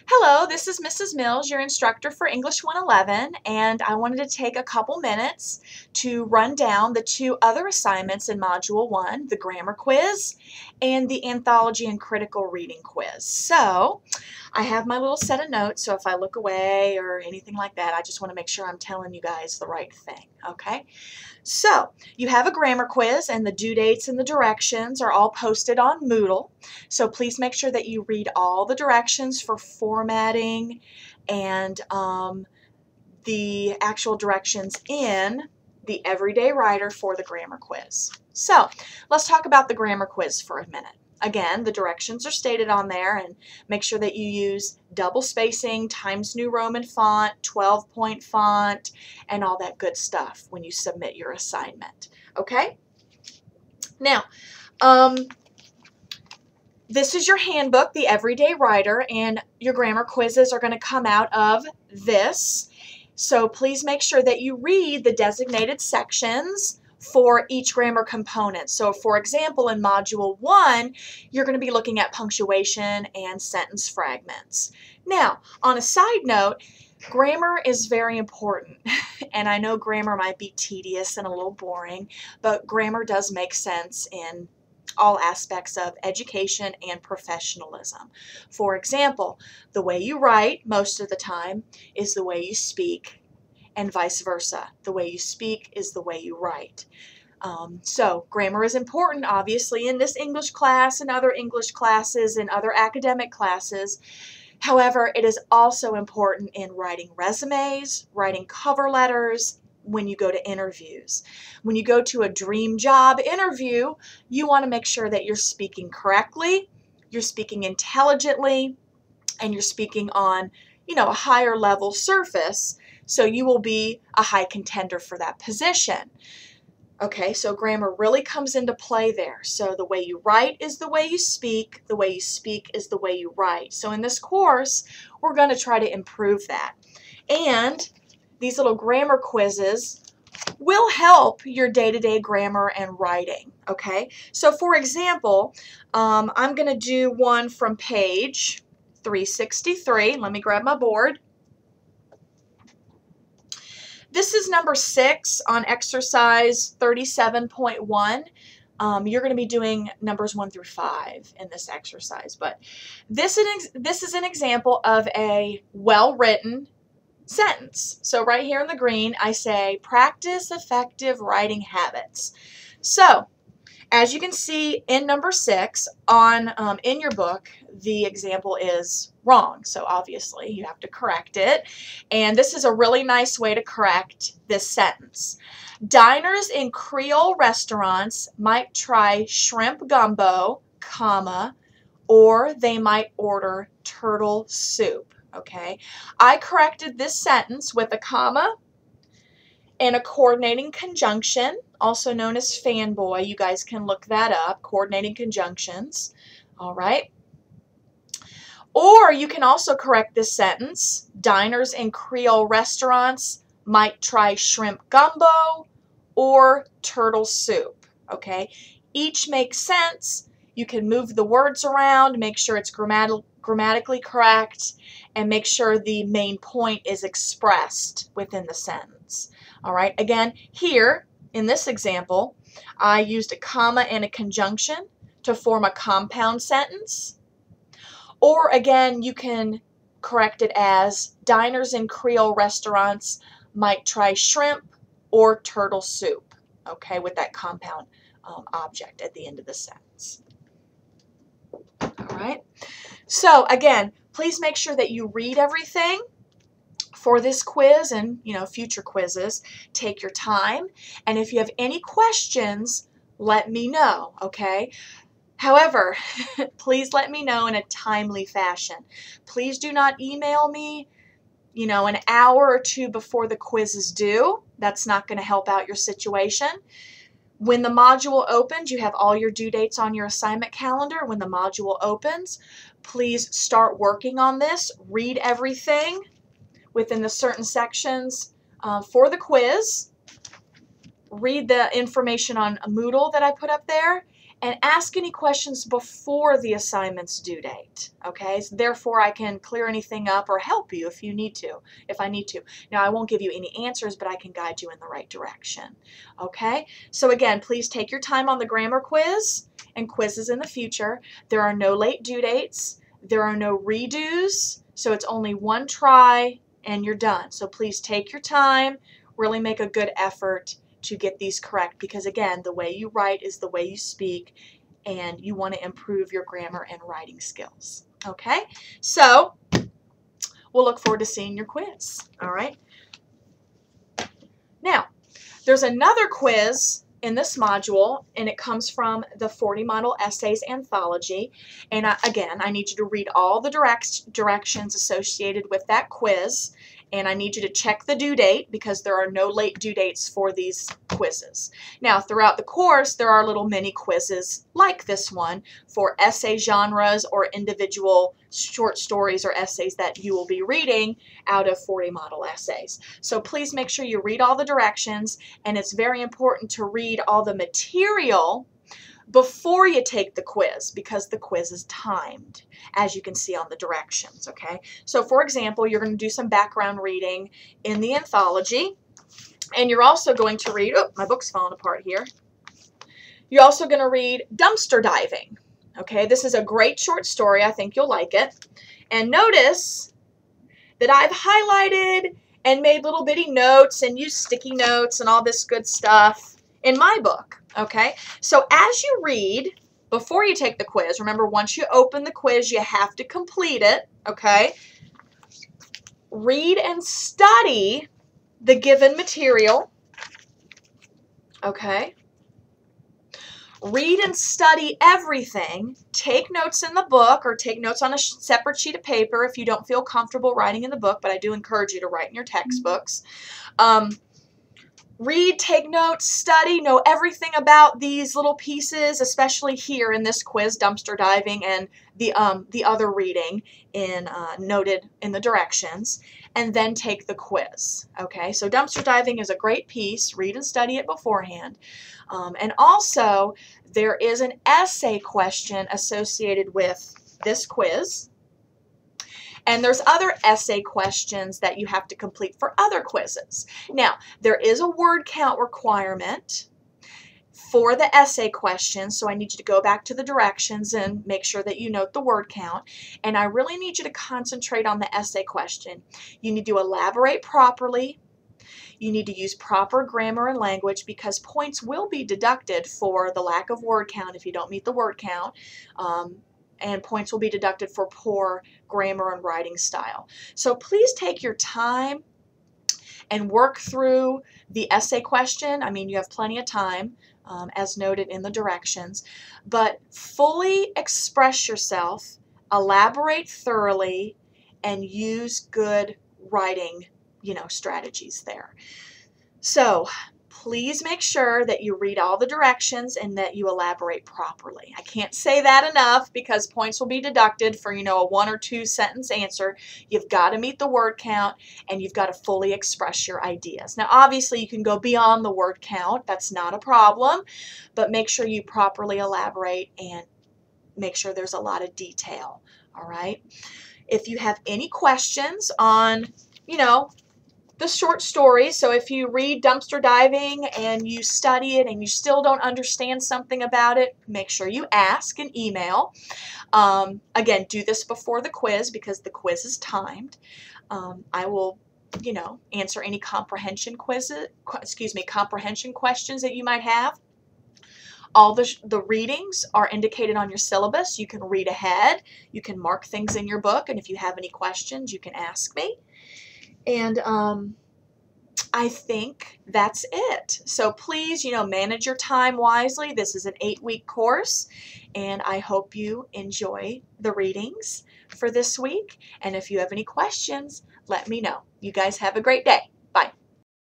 Hello, this is Mrs. Mills, your instructor for English 111, and I wanted to take a couple minutes to run down the two other assignments in Module 1, the grammar quiz and the anthology and critical reading quiz. So, I have my little set of notes, so if I look away or anything like that, I just want to make sure I'm telling you guys the right thing, okay? So, you have a grammar quiz, and the due dates and the directions are all posted on Moodle. So please make sure that you read all the directions for formatting and the actual directions in the Everyday Writer for the grammar quiz. So, let's talk about the grammar quiz for a minute. Again, the directions are stated on there, and make sure that you use double spacing, Times New Roman font, 12-point font, and all that good stuff when you submit your assignment. Okay? Now, this is your handbook, the Everyday Writer, and your grammar quizzes are going to come out of this. So please make sure that you read the designated sections for each grammar component. So for example, in Module 1, you're going to be looking at punctuation and sentence fragments. Now, on a side note, grammar is very important, and I know grammar might be tedious and a little boring, but grammar does make sense in all aspects of education and professionalism. For example, the way you write most of the time is the way you speak, and vice versa. The way you speak is the way you write. So grammar is important, obviously, in this English class and other English classes and other academic classes. However, it is also important in writing resumes, writing cover letters, when you go to interviews. When you go to a dream job interview, you want to make sure that you're speaking correctly, you're speaking intelligently, and you're speaking on, a higher level surface, so you will be a high contender for that position. Okay, so grammar really comes into play there. So the way you write is the way you speak is the way you write. So in this course, we're going to try to improve that. And these little grammar quizzes will help your day-to-day grammar and writing, okay? So for example, I'm going to do one from page 363. Let me grab my board. This is number 6 on exercise 37.1. You're going to be doing numbers 1 through 5 in this exercise, but this is an example of a well-written sentence. So right here in the green, I say, practice effective writing habits. So, as you can see in number 6 in your book, the example is wrong. So obviously you have to correct it. And this is a really nice way to correct this sentence. Diners in Creole restaurants might try shrimp gumbo, comma, or they might order turtle soup. Okay, I corrected this sentence with a comma and a coordinating conjunction, also known as fanboy. You guys can look that up, coordinating conjunctions. All right. Or you can also correct this sentence, diners in Creole restaurants might try shrimp gumbo or turtle soup. Okay, each makes sense. You can move the words around, make sure it's grammatically correct, and make sure the main point is expressed within the sentence. All right, again, here in this example, I used a comma and a conjunction to form a compound sentence. Or again, you can correct it as diners in Creole restaurants might try shrimp or turtle soup, okay, with that compound object at the end of the sentence. All right, so again, please make sure that you read everything for this quiz and, future quizzes. Take your time, and if you have any questions, let me know, okay? However, please let me know in a timely fashion. Please do not email me, an hour or two before the quiz is due. That's not going to help out your situation. When the module opens, you have all your due dates on your assignment calendar. When the module opens, please start working on this. Read everything within the certain sections for the quiz. Read the information on Moodle that I put up there, and ask any questions before the assignment's due date. Okay, so therefore I can clear anything up or help you if you need to, if I need to. Now I won't give you any answers, but I can guide you in the right direction. Okay, so again, please take your time on the grammar quiz and quizzes in the future. There are no late due dates. There are no redos, so it's only one try and you're done. So please take your time, really make a good effort to get these correct, because again, the way you write is the way you speak, and you want to improve your grammar and writing skills. Okay, so we'll look forward to seeing your quiz. All right. Now, there's another quiz in this module, and it comes from the 40 Model Essays Anthology. And again, I need you to read all the directions associated with that quiz. And I need you to check the due date, because there are no late due dates for these quizzes. Now, throughout the course, there are little mini quizzes like this one for essay genres or individual short stories or essays that you will be reading out of 40 model essays. So please make sure you read all the directions, and it's very important to read all the material before you take the quiz, because the quiz is timed, as you can see on the directions. Okay, so for example, you're going to do some background reading in the anthology, and you're also going to read, oh, my book's falling apart here. You're also going to read Dumpster Diving. Okay, this is a great short story. I think you'll like it. And notice that I've highlighted and made little bitty notes and used sticky notes and all this good stuff in my book. Okay, so as you read, before you take the quiz, remember, once you open the quiz, you have to complete it. Okay, read and study the given material. Okay, read and study everything. Take notes in the book, or take notes on a separate sheet of paper if you don't feel comfortable writing in the book, but I do encourage you to write in your textbooks. Read, take notes, study, know everything about these little pieces, especially here in this quiz, Dumpster Diving, and the other reading noted in the directions, and then take the quiz. Okay, so Dumpster Diving is a great piece. Read and study it beforehand. And also, there is an essay question associated with this quiz. And there's other essay questions that you have to complete for other quizzes. Now, there is a word count requirement for the essay questions, so I need you to go back to the directions and make sure that you note the word count. And I really need you to concentrate on the essay question. You need to elaborate properly. You need to use proper grammar and language, because points will be deducted for the lack of word count if you don't meet the word count. And points will be deducted for poor grammar and writing style. So please take your time and work through the essay question. I mean, you have plenty of time, as noted in the directions, but fully express yourself, elaborate thoroughly, and use good writing, strategies there. So please make sure that you read all the directions and that you elaborate properly. I can't say that enough, because points will be deducted for, a 1 or 2 sentence answer. You've got to meet the word count, and you've got to fully express your ideas. Now, obviously, you can go beyond the word count. That's not a problem, but make sure you properly elaborate and make sure there's a lot of detail. All right. If you have any questions on, the short story, so if you read Dumpster Diving and you study it and you still don't understand something about it, make sure you ask and email. Again, do this before the quiz, because the quiz is timed. I will, answer any comprehension questions that you might have. All the readings are indicated on your syllabus. You can read ahead. You can mark things in your book, and if you have any questions, you can ask me. And I think that's it. So please, manage your time wisely. This is an 8-week course, and I hope you enjoy the readings for this week. And if you have any questions, let me know. You guys have a great day.